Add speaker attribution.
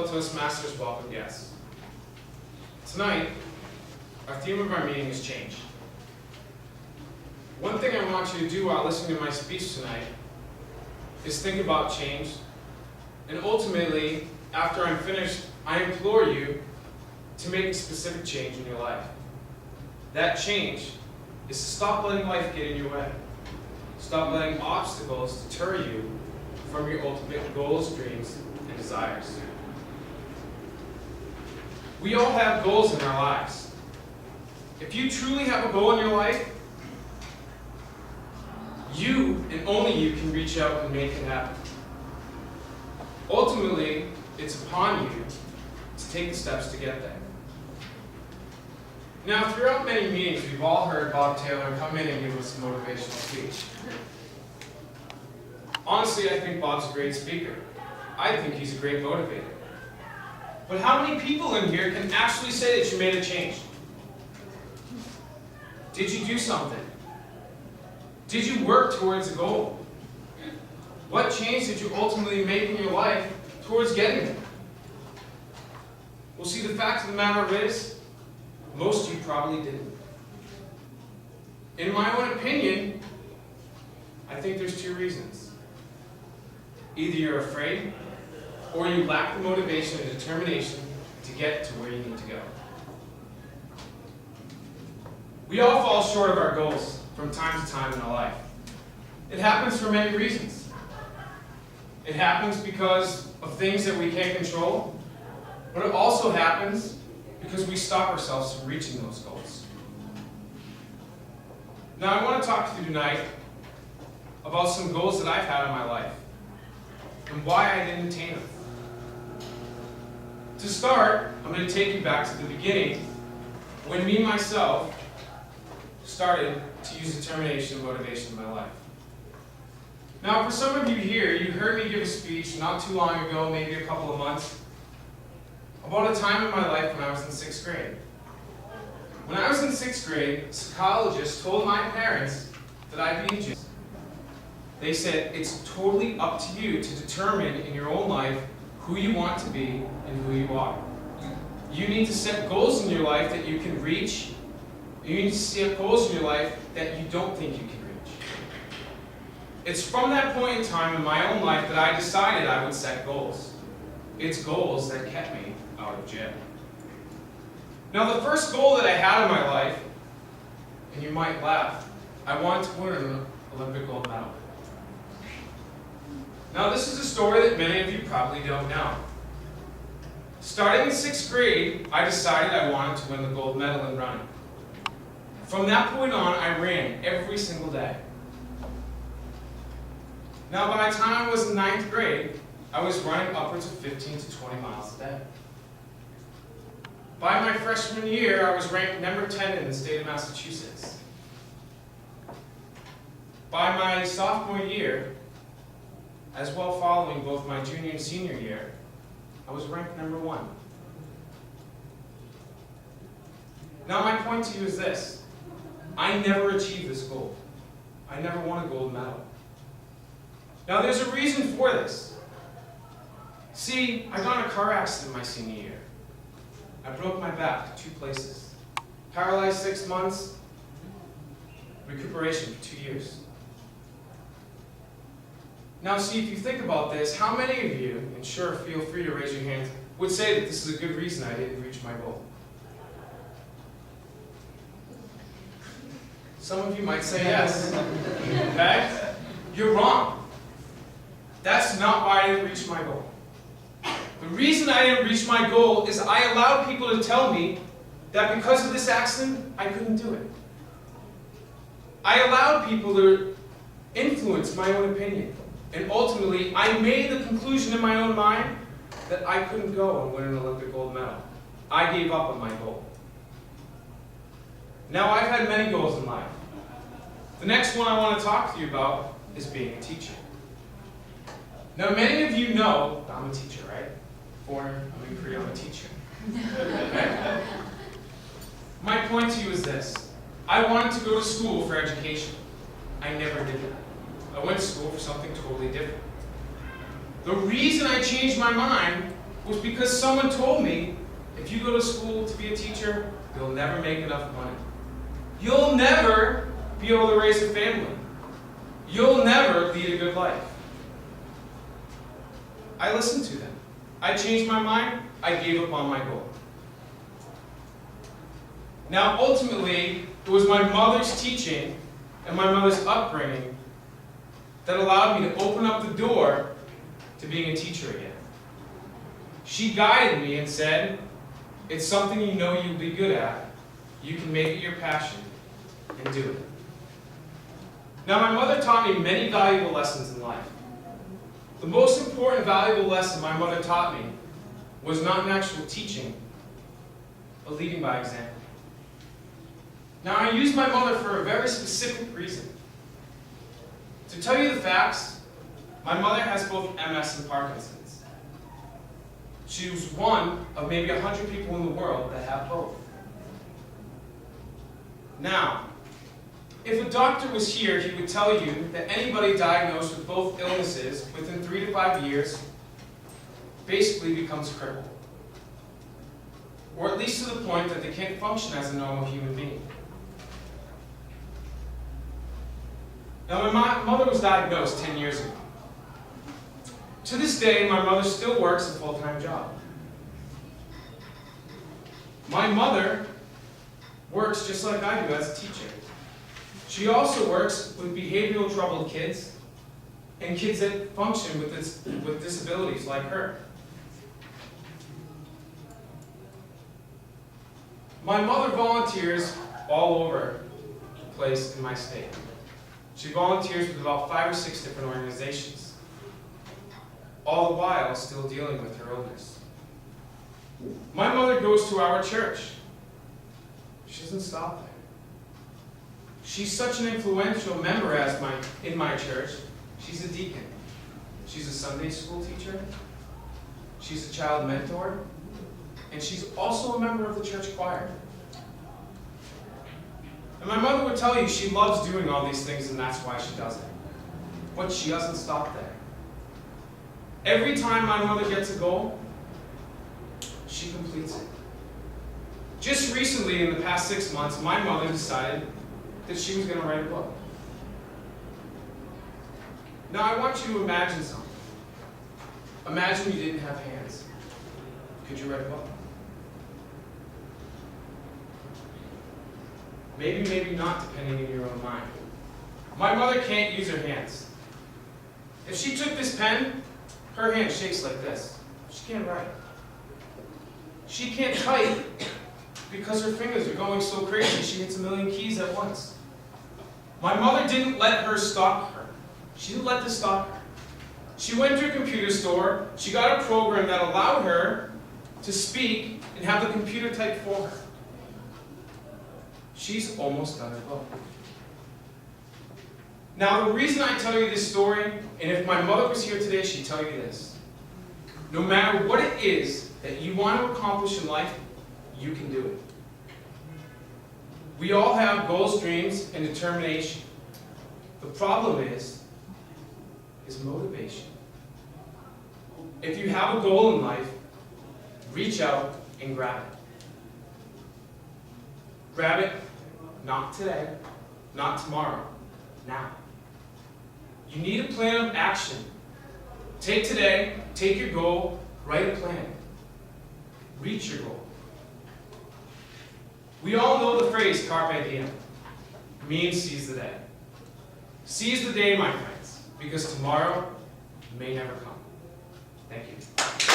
Speaker 1: Hello, Toastmasters, welcome guests. Tonight, our theme of our meeting is change. One thing I want you to do while listening to my speech tonight is think about change, and ultimately, after I'm finished, I implore you to make a specific change in your life. That change is to stop letting life get in your way. Stop letting obstacles deter you from your ultimate goals, dreams, and desires. We all have goals in our lives. If you truly have a goal in your life, you and only you can reach out and make it happen. Ultimately, it's upon you to take the steps to get there. Now, throughout many meetings, we've all heard Bob Taylor come in and give us a motivational speech. Honestly, I think Bob's a great speaker. I think he's a great motivator. But how many people in here can actually say that you made a change? Did you do something? Did you work towards a goal? What change did you ultimately make in your life towards getting it? Well, see, the fact of the matter is, most of you probably didn't. In my own opinion, I think there's two reasons. Either you're afraid, or you lack the motivation and determination to get to where you need to go. We all fall short of our goals from time to time in our life. It happens for many reasons. It happens because of things that we can't control, but it also happens because we stop ourselves from reaching those goals. Now, I want to talk to you tonight about some goals that I've had in my life and why I didn't attain them. To start, I'm going to take you back to the beginning when me, myself, started to use determination and motivation in my life. Now, for some of you here, you heard me give a speech not too long ago, maybe a couple of months, about a time in my life when I was in 6th grade. When I was in 6th grade, a psychologist told my parents that I'd be in jail. They said, it's totally up to you to determine in your own life who you want to be and who you are. You need to set goals in your life that you can reach. You need to set goals in your life that you don't think you can reach. It's from that point in time in my own life that I decided I would set goals. It's goals that kept me out of jail. Now, the first goal that I had in my life, and you might laugh, I wanted to win an Olympic gold medal. Now, this is a story that many of you probably don't know. Starting in 6th grade, I decided I wanted to win the gold medal in running. From that point on, I ran every single day. Now, by the time I was in 9th grade, I was running upwards of 15 to 20 miles a day. By my freshman year, I was ranked number 10 in the state of Massachusetts. By my sophomore year, as well following both my junior and senior year, I was ranked number 1. Now, my point to you is this. I never achieved this goal. I never won a gold medal. Now, there's a reason for this. See, I got in a car accident my senior year. I broke my back 2 places. Paralyzed 6 months, recuperation for 2 years. Now, see, if you think about this, how many of you, and sure, feel free to raise your hand, would say that this is a good reason I didn't reach my goal? Some of you might say yes. Okay? You're wrong. That's not why I didn't reach my goal. The reason I didn't reach my goal is I allowed people to tell me that because of this accident, I couldn't do it. I allowed people to influence my own opinion. And ultimately, I made the conclusion in my own mind that I couldn't go and win an Olympic gold medal. I gave up on my goal. Now, I've had many goals in life. The next one I want to talk to you about is being a teacher. Now, many of you know I'm a teacher, right? Foreigner, I'm in Korea, I'm a teacher. Okay? My point to you is this. I wanted to go to school for education. I never did that. I went to school for something totally different. The reason I changed my mind was because someone told me, if you go to school to be a teacher, you'll never make enough money. You'll never be able to raise a family. You'll never lead a good life. I listened to them. I changed my mind. I gave up on my goal. Now, ultimately, it was my mother's teaching and my mother's upbringing that allowed me to open up the door to being a teacher again. She guided me and said, it's something you know you'll be good at. You can make it your passion and do it. Now, my mother taught me many valuable lessons in life. The most important valuable lesson my mother taught me was not an actual teaching, but leading by example. Now, I use my mother for a very specific reason. To tell you the facts, my mother has both MS and Parkinson's. She was one of maybe 100 people in the world that have both. Now, if a doctor was here, he would tell you that anybody diagnosed with both illnesses within 3 to 5 years basically becomes crippled. Or at least to the point that they can't function as a normal human being. Now, my mother was diagnosed 10 years ago. To this day, my mother still works a full-time job. My mother works just like I do as a teacher. She also works with behavioral troubled kids and kids that function with disabilities like her. My mother volunteers all over the place in my state. She volunteers with about 5 or 6 different organizations, all the while still dealing with her illness. My mother goes to our church. She doesn't stop there. She's such an influential member in my church. She's a deacon. She's a Sunday school teacher. She's a child mentor. And she's also a member of the church choir. And my mother would tell you she loves doing all these things and that's why she does it. But she doesn't stop there. Every time my mother gets a goal, she completes it. Just recently, in the past 6 months, my mother decided that she was going to write a book. Now, I want you to imagine something. Imagine you didn't have hands. Could you write a book? Maybe, maybe not, depending on your own mind. My mother can't use her hands. If she took this pen, her hand shakes like this. She can't write. She can't type because her fingers are going so crazy she hits a million keys at once. My mother didn't let her stop her. She didn't let this stop her. She went to a computer store, she got a program that allowed her to speak and have the computer type for her. She's almost done her book. Now, the reason I tell you this story, and if my mother was here today, she'd tell you this. No matter what it is that you want to accomplish in life, you can do it. We all have goals, dreams, and determination. The problem is motivation. If you have a goal in life, reach out and grab it. Grab it, not today, not tomorrow, now. You need a plan of action. Take today, take your goal, write a plan. Reach your goal. We all know the phrase carpe diem. It means seize the day. Seize the day, my friends, because tomorrow may never come. Thank you.